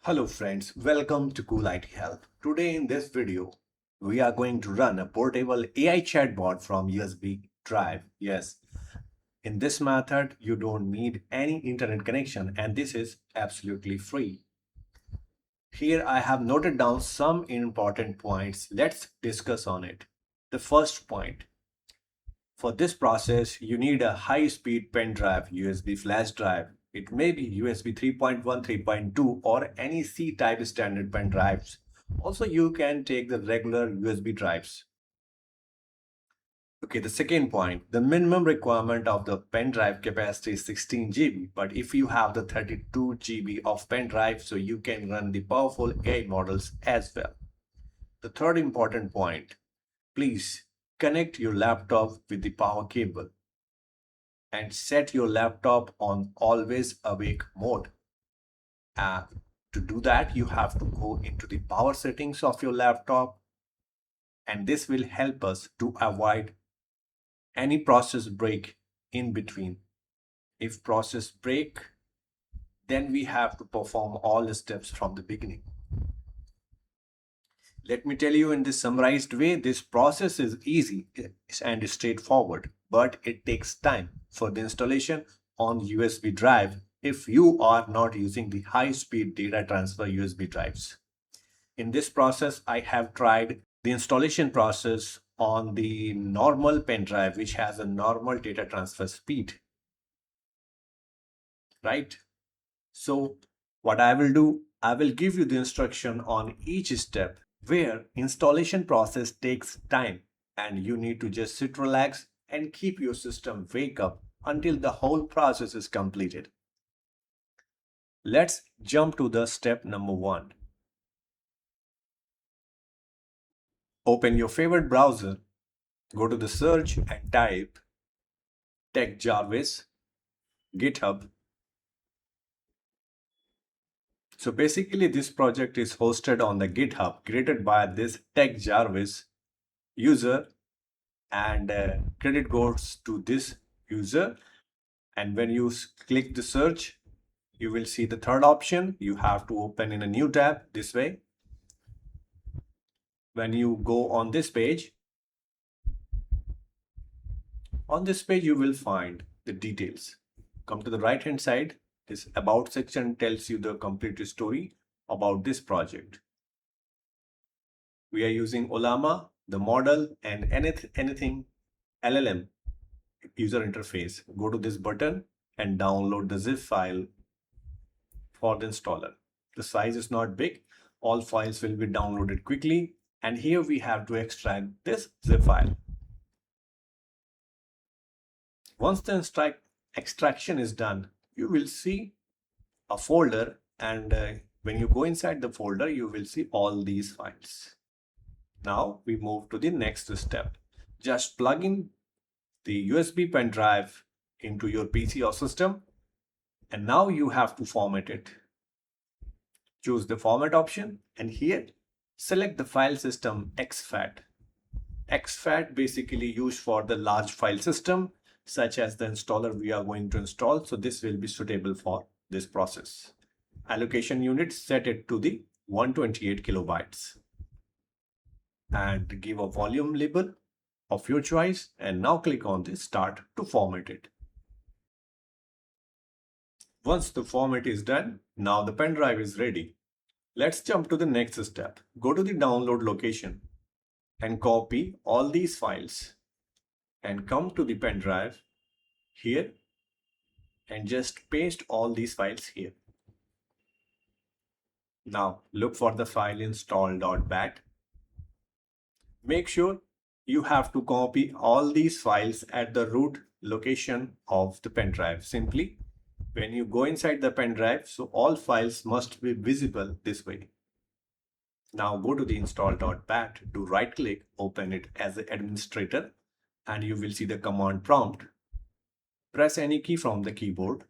Hello friends, welcome to Cool IT Help. Today in this video, we are going to run a portable AI chatbot from USB drive. Yes, in this method, you don't need any internet connection and this is absolutely free. Here I have noted down some important points. Let's discuss on it. The first point, for this process, you need a high-speed pen drive, USB flash drive. It may be USB 3.1, 3.2 or any C-type standard pen drives. Also, you can take the regular USB drives. Okay, the second point, the minimum requirement of the pen drive capacity is 16 GB, but if you have the 32 GB of pen drive, so you can run the powerful AI models as well. The third important point, please connect your laptop with the power cable and set your laptop on always awake mode. To do that, you have to go into the power settings of your laptop, and this will help us to avoid any process break in between. If process break, then we have to perform all the steps from the beginning. Let me tell you in this summarized way, this process is easy and straightforward, but it takes time for the installation on USB drive if you are not using the high-speed data transfer USB drives. In this process, I have tried the installation process on the normal pen drive, which has a normal data transfer speed, right? So what I will do, I will give you the instruction on each step where installation process takes time and you need to just sit relax and keep your system wake up until the whole process is completed. Let's jump to the step number 1. Open your favorite browser, go to the search and type Tech Jarvis, GitHub. So basically this project is hosted on the GitHub created by this Tech Jarvis user, and credit goes to this user. And when you click the search, you will see the third option. You have to open in a new tab this way. When you go on this page, you will find the details. Come to the right hand side. This about section tells you the complete story about this project. We are using Olama, the model, and anything LLM user interface. Go to this button and download the zip file for the installer. The size is not big. All files will be downloaded quickly. And here we have to extract this zip file. Once the extraction is done, you will see a folder, and when you go inside the folder, you will see all these files. Now we move to the next step. Just plug in the USB pen drive into your PC or system, and now you have to format it. Choose the format option, and here select the file system exFAT. exFAT basically used for the large file system such as the installer we are going to install, so this will be suitable for this process. Allocation unit, set it to the 128 kilobytes and give a volume label of your choice, and now click on the start to format it. Once the format is done, now the pen drive is ready. Let's jump to the next step. Go to the download location and copy all these files and come to the pen drive here and just paste all these files here. Now look for the file install.bat. Make sure you have to copy all these files at the root location of the pen drive. Simply, when you go inside the pen drive, so all files must be visible this way. Now go to the install.bat, do right click, open it as an administrator, and you will see the command prompt. Press any key from the keyboard,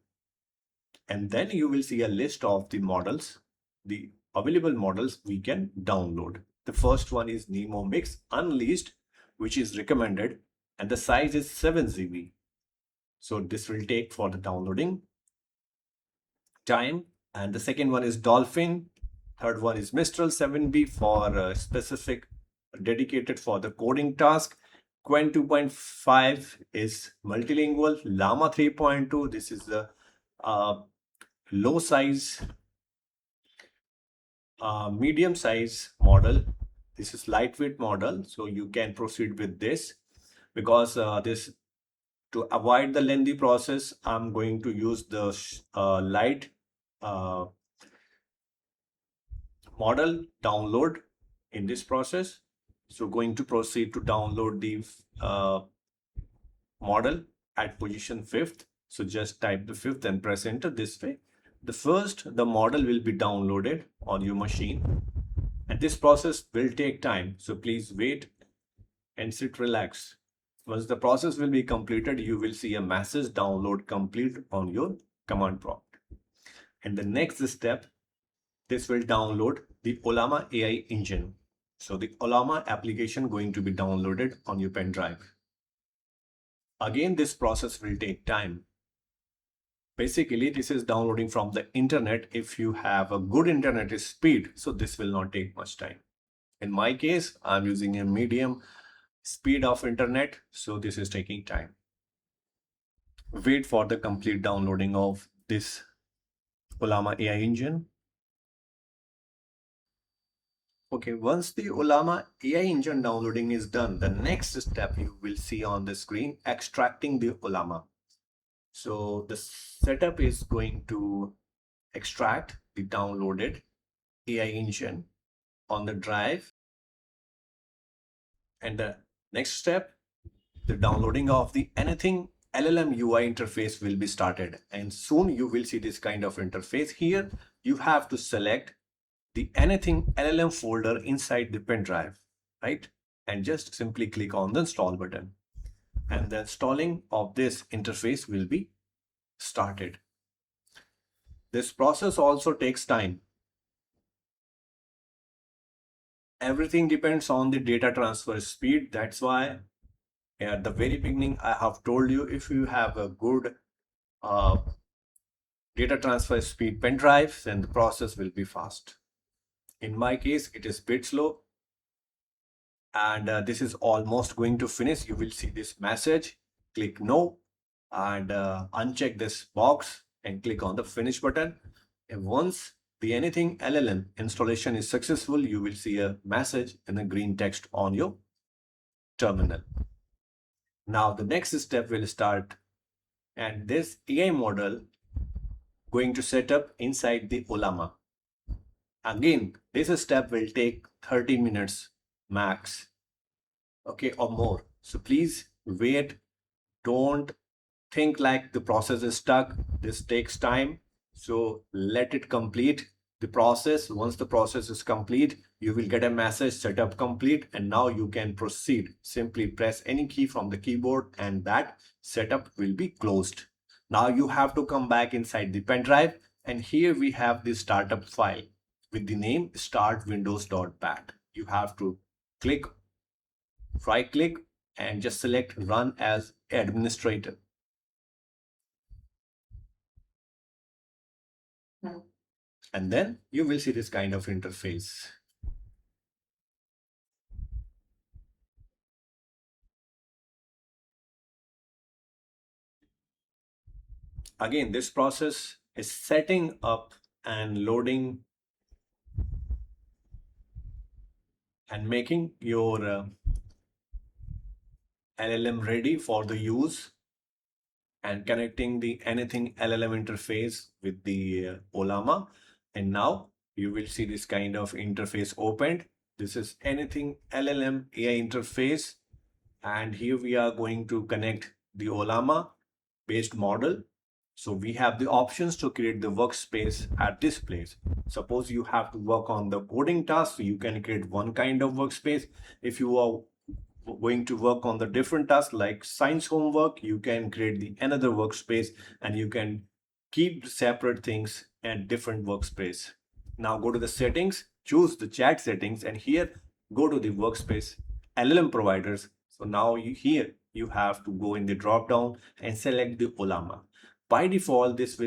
and then you will see a list of the models, the available models we can download. The first one is Nemo Mix Unleashed, which is recommended, and the size is 7 GB. So this will take for the downloading time. And the second one is Dolphin, Third one is Mistral 7B for specific dedicated for the coding task. Quen 2.5 is multilingual. Llama 3.2, this is the uh, low size, medium size model. This is lightweight model, so you can proceed with this because this to avoid the lengthy process, I'm going to use the light uh, model download in this process. So going to proceed to download the model at position 5th. So just type the 5th and press enter this way. The model will be downloaded on your machine, and this process will take time. So please wait and sit relaxed. Once the process will be completed, you will see a message download complete on your command prompt. And the next step, this will download the Ollama AI engine. So the Ollama application going to be downloaded on your pen drive. Again, this process will take time. Basically, this is downloading from the internet. If you have a good internet speed, so this will not take much time. In my case, I'm using a medium speed of internet, so this is taking time. Wait for the complete downloading of this Ollama AI engine. Okay, once the Ollama AI engine downloading is done, the next step you will see on the screen, extracting the Ollama. So the setup is going to extract the downloaded AI engine on the drive. And the next step, the downloading of the anything LLM UI interface will be started. And soon you will see this kind of interface. Here, you have to select the anything LLM folder inside the pen drive, right? And just simply click on the install button. And the installing of this interface will be started. This process also takes time. Everything depends on the data transfer speed. That's why at the very beginning, I have told you if you have a good data transfer speed pen drive, then the process will be fast. In my case, it is bit slow. And this is almost going to finish. You will see this message. Click no and uncheck this box and click on the finish button. And once the anything LLM installation is successful, you will see a message in the green text on your terminal. Now the next step will start, and this AI model going to set up inside the Ollama. Again, this step will take 30 minutes max, okay, or more. So please wait. Don't think like the process is stuck. This takes time. So let it complete the process. Once the process is complete, you will get a message setup complete, and now you can proceed. Simply press any key from the keyboard and that setup will be closed. Now you have to come back inside the pen drive, and here we have the startup file with the name startwindows.bat. You have to right click and just select run as administrator. And then you will see this kind of interface. Again, this process is setting up and loading and making your LLM ready for the use and connecting the anything LLM interface with the Ollama. And now you will see this kind of interface opened. This is anything LLM AI interface. And here we are going to connect the Ollama based model. So we have the options to create the workspace at this place. Suppose you have to work on the coding task, so you can create one kind of workspace. If you are going to work on the different tasks like science homework, you can create the another workspace, and you can keep separate things and different workspace. Now go to the settings, choose the chat settings, and here go to the workspace LLM providers. So now here you have to go in the drop down and select the Ollama. By default, this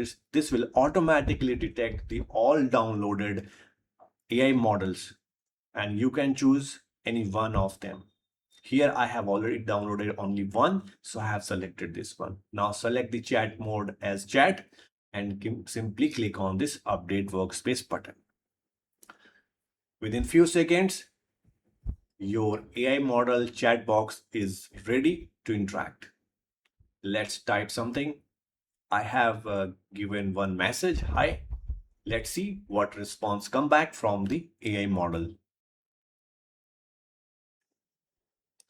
will automatically detect the all downloaded AI models, and you can choose any one of them. Here I have already downloaded only one, so I have selected this one. Now select the chat mode as chat and simply click on this update workspace button. Within few seconds, your AI model chat box is ready to interact. Let's type something. I have given one message, hi. Let's see what response come back from the AI model.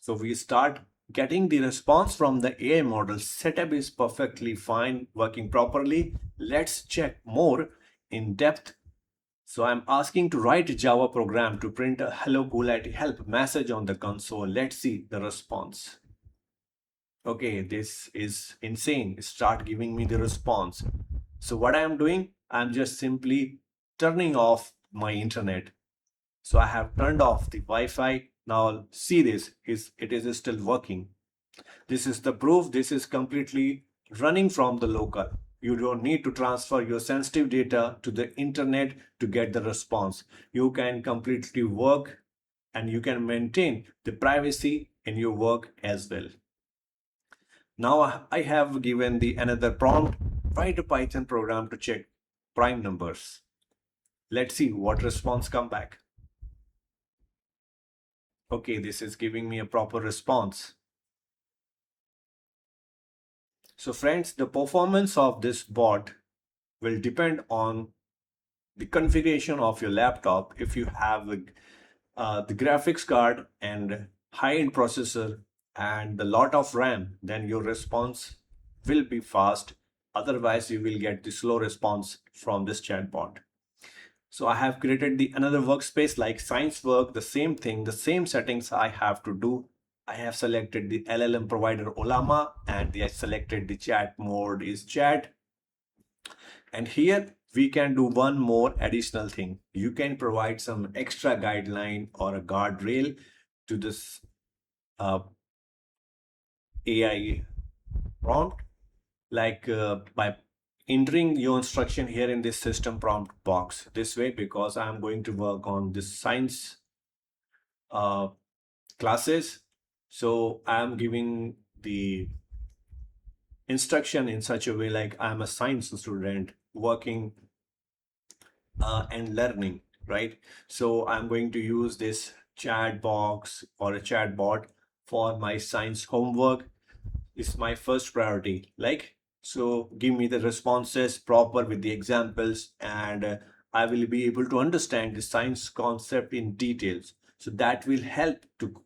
So we start getting the response from the AI model. Setup is perfectly fine, working properly. Let's check more in depth. So I'm asking to write a Java program to print a hello Gulati help message on the console. Let's see the response. Okay, this is insane. Start giving me the response. So what I am doing, I'm just simply turning off my internet. So I have turned off the Wi-Fi. Now see this, it is still working. This is the proof. This is completely running from the local. You don't need to transfer your sensitive data to the internet to get the response. You can completely work and you can maintain the privacy in your work as well. Now I have given the another prompt. Write a Python program to check prime numbers. Let's see what response come back. Okay, this is giving me a proper response. So friends, the performance of this bot will depend on the configuration of your laptop. If you have the graphics card and high-end processor and a lot of RAM, then your response will be fast. Otherwise, you will get the slow response from this chatbot. So I have created the another workspace like science work, the same thing, the same settings I have to do. I have selected the LLM provider Olama and I selected the chat mode is chat. And here we can do one more additional thing. You can provide some extra guideline or a guardrail to this AI prompt, like by entering your instruction here in this system prompt box this way, because I'm going to work on this science uh, classes. So I'm giving the instruction in such a way like I'm a science student working and learning, right? So I'm going to use this chat box or a chat bot for my science homework. Is my first priority. Like, so give me the responses proper with the examples, and I will be able to understand the science concept in details. So that will help to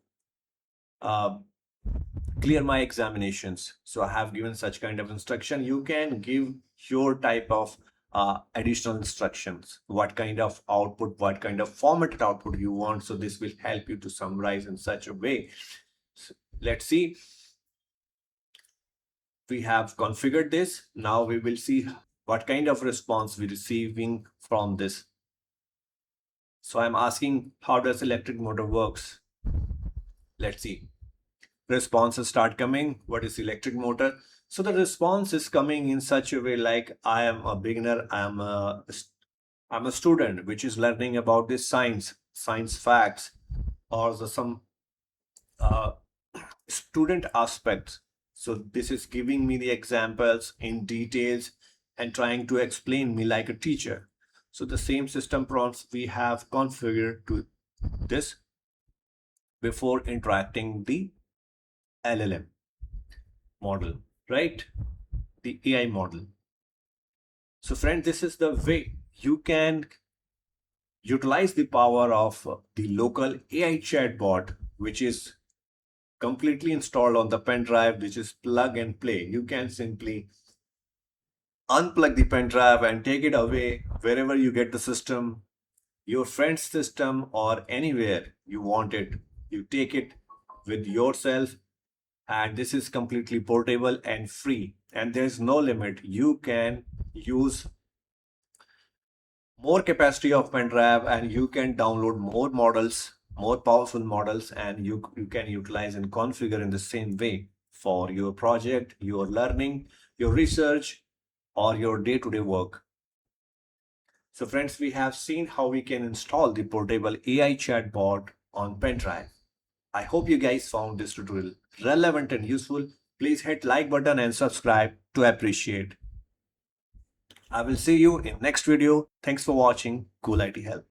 uh, clear my examinations. So I have given such kind of instruction. You can give your type of additional instructions, what kind of output, what kind of formatted output you want. So this will help you to summarize in such a way. So let's see. We have configured this. Now we will see what kind of response we're receiving from this. So I'm asking, how does electric motor works? Let's see. Responses start coming. What is electric motor? So the response is coming in such a way like I am a beginner, I'm a student which is learning about this science facts, or some uh, student aspects. So this is giving me the examples in details and trying to explain me like a teacher. So the same system prompts we have configured to this before interacting the LLM model, right? The AI model. So friend, this is the way you can utilize the power of the local AI chatbot, which is completely installed on the pen drive, which is plug and play. You can simply unplug the pen drive and take it away wherever you get the system, your friend's system, or anywhere you want it. You take it with yourself, and this is completely portable and free, and there's no limit. You can use more capacity of pen drive and you can download more models, more powerful models, and you can utilize and configure in the same way for your project, your learning, your research, or your day-to-day work. So friends, we have seen how we can install the portable AI chatbot on pen drive. I hope you guys found this tutorial relevant and useful. Please hit like button and subscribe to appreciate. I will see you in next video. Thanks for watching. Cool IT Help.